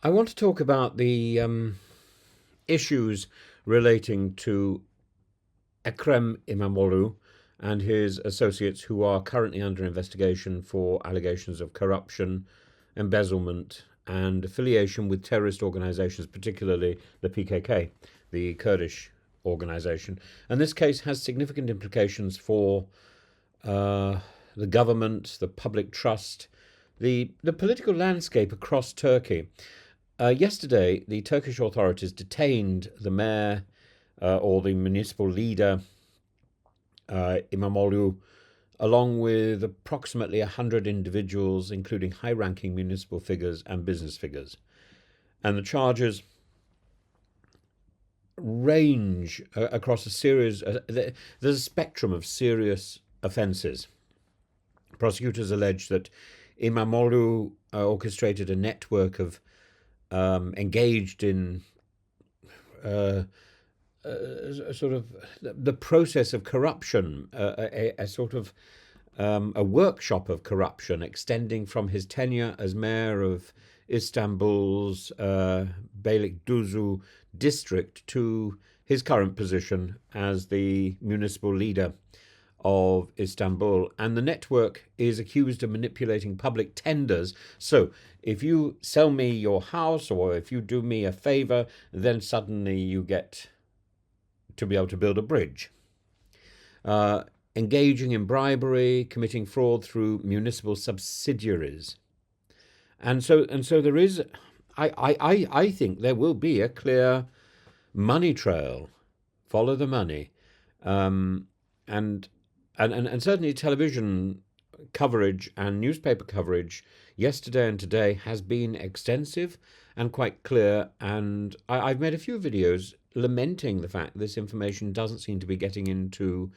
I want to talk about the issues relating to Ekrem İmamoğlu and his associates who are currently under investigation for allegations of corruption, embezzlement, and affiliation with terrorist organizations, particularly the PKK, the Kurdish organization. And this case has significant implications for the government, the public trust, the political landscape across Turkey. Yesterday, the Turkish authorities detained the mayor or the municipal leader, İmamoğlu, along with approximately 100 individuals, including high ranking municipal figures and business figures. And the charges range across a series, there's a spectrum of serious offences. Prosecutors allege that İmamoğlu orchestrated a network of engaged in sort of the process of corruption, a sort of a workshop of corruption extending from his tenure as mayor of Istanbul's Beylikdüzü district to his current position as the municipal leader of Istanbul. And the network is accused of manipulating public tenders. So if you sell me your house or if you do me a favor, then suddenly you get to be able to build a bridge. Engaging in bribery, committing fraud through municipal subsidiaries. And so there is, I think there will be a clear money trail. Follow the money. And certainly television coverage and newspaper coverage yesterday and today has been extensive and quite clear. And I've made a few videos lamenting the fact this information doesn't seem to be getting into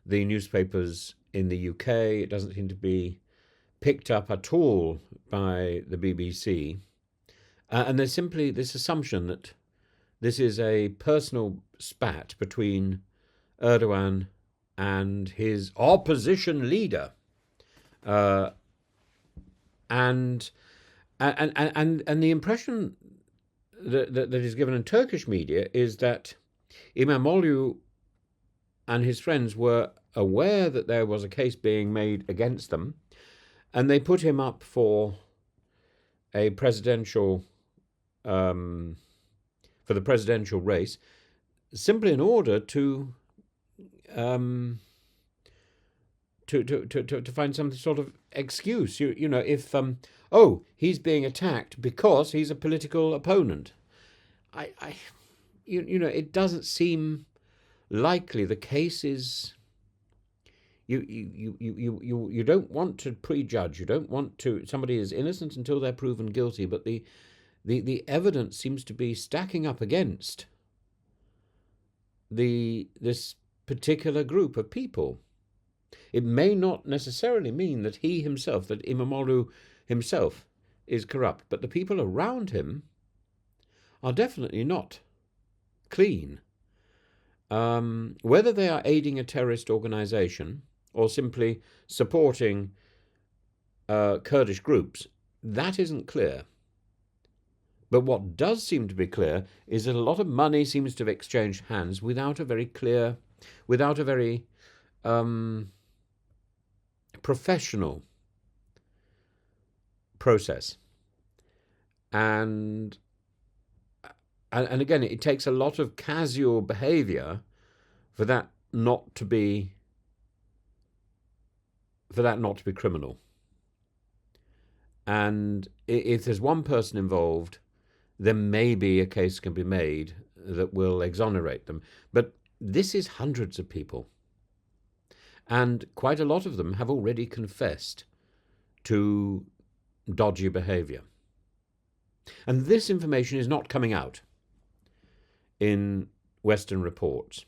the newspapers in the UK. It doesn't seem to be picked up at all by the BBC. And there's simply this assumption that this is a personal spat between Erdogan and his opposition leader, and the impression that is given in Turkish media is that İmamoğlu and his friends were aware that there was a case being made against them, and they put him up for a presidential for the presidential race, simply in order to find some sort of excuse. You know, if he's being attacked because he's a political opponent. It doesn't seem likely. The case is you don't want to prejudge. You don't want to. Somebody is innocent until they're proven guilty, but the evidence seems to be stacking up against this particular group of people. It may not necessarily mean that that İmamoğlu himself is corrupt, but the people around him are definitely not clean. Whether they are aiding a terrorist organization or simply supporting Kurdish groups, that isn't clear. But what does seem to be clear is that a lot of money seems to have exchanged hands without a very professional process. And again, it takes a lot of casual behavior for that not to be criminal. And if there's one person involved, then maybe a case can be made that will exonerate them. But this is hundreds of people. And quite a lot of them have already confessed to dodgy behavior. And this information is not coming out in Western reports.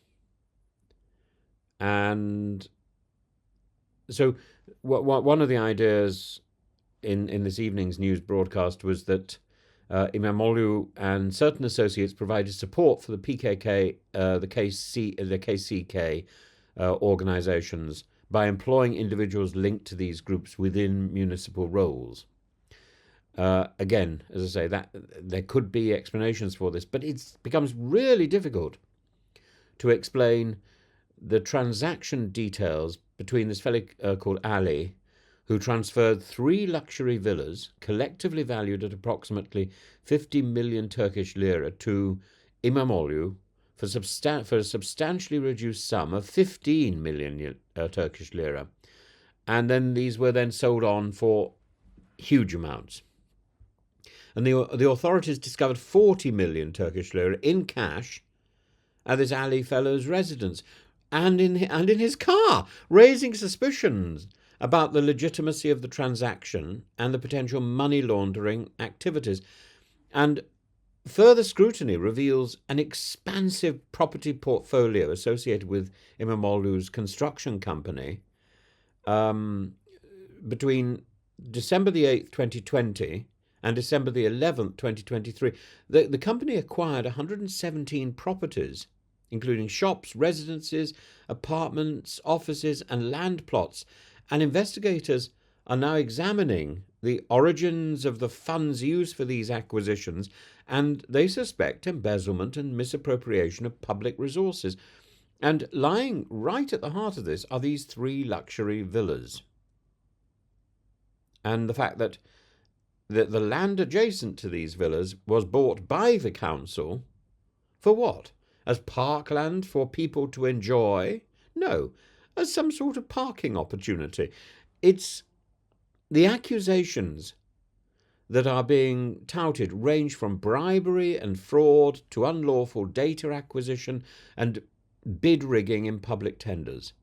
And so one of the ideas in this evening's news broadcast was that İmamoğlu and certain associates provided support for the PKK, the KCK organizations by employing individuals linked to these groups within municipal roles. Again, as I say, that there could be explanations for this, but it becomes really difficult to explain the transaction details between this fellow called Ali, who transferred 3 luxury villas, collectively valued at approximately 50 million Turkish lira, to Imamoglu for a substantially reduced sum of 15 million Turkish lira. And then these were then sold on for huge amounts. And the authorities discovered 40 million Turkish lira in cash at this Ali fellow's residence and in his car, raising suspicions about the legitimacy of the transaction and the potential money laundering activities. And further scrutiny reveals an expansive property portfolio associated with Imamoglu's construction company. Between December the 8th, 2020 and December the 11th, 2023, the company acquired 117 properties, including shops, residences, apartments, offices, and land plots. And investigators are now examining the origins of the funds used for these acquisitions, and they suspect embezzlement and misappropriation of public resources. And lying right at the heart of this are these 3 luxury villas. And the fact that the land adjacent to these villas was bought by the council for what? As parkland for people to enjoy? No, as some sort of parking opportunity. It's the accusations that are being touted range from bribery and fraud to unlawful data acquisition and bid rigging in public tenders.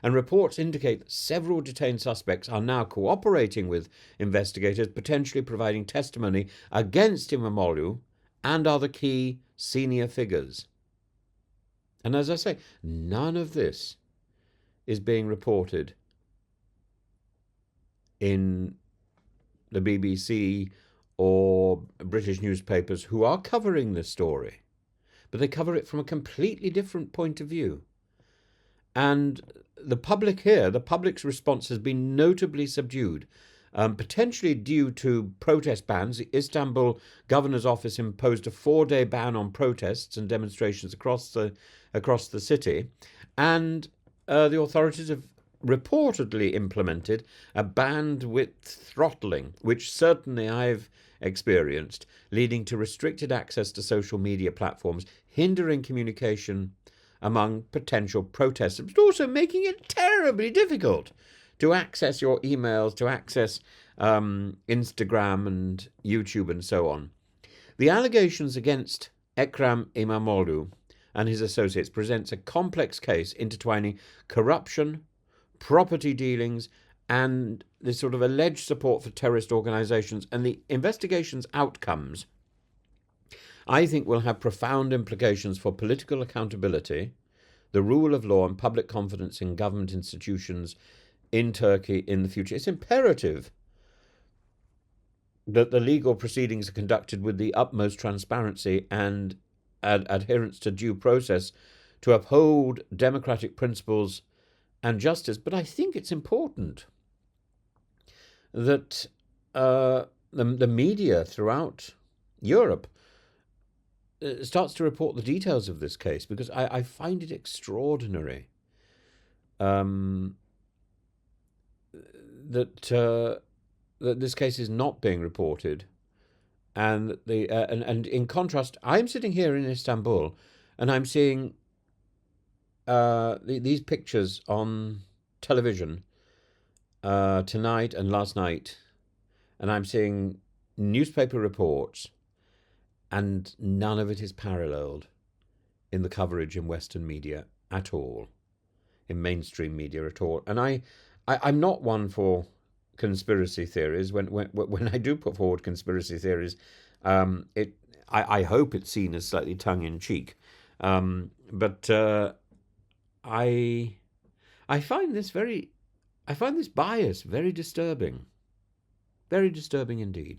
And reports indicate that several detained suspects are now cooperating with investigators, potentially providing testimony against Imamoglu and other key senior figures. And as I say, none of this is being reported in the BBC or British newspapers who are covering this story, but they cover it from a completely different point of view. And the public here, the public's response has been notably subdued, potentially due to protest bans. The Istanbul governor's office imposed a 4-day ban on protests and demonstrations across the city, and the authorities have reportedly implemented a bandwidth throttling, which certainly I've experienced, leading to restricted access to social media platforms, hindering communication among potential protesters, but also making it terribly difficult to access your emails, to access Instagram and YouTube and so on. The allegations against Ekrem İmamoğlu and his associates presents a complex case intertwining corruption, property dealings, and this sort of alleged support for terrorist organizations. And the investigation's outcomes, I think, will have profound implications for political accountability, the rule of law, and public confidence in government institutions in Turkey in the future. It's imperative that the legal proceedings are conducted with the utmost transparency and adherence to due process to uphold democratic principles and justice. But I think it's important that the media throughout Europe starts to report the details of this case, because I find it extraordinary that this case is not being reported, and and in contrast, I'm sitting here in Istanbul, and I'm seeing these pictures on television tonight and last night, and I'm seeing newspaper reports, and none of it is paralleled in the coverage in Western media at all, in mainstream media at all. And I'm not one for conspiracy theories. When I do put forward conspiracy theories, I hope it's seen as slightly tongue in cheek. But I find this bias very disturbing indeed.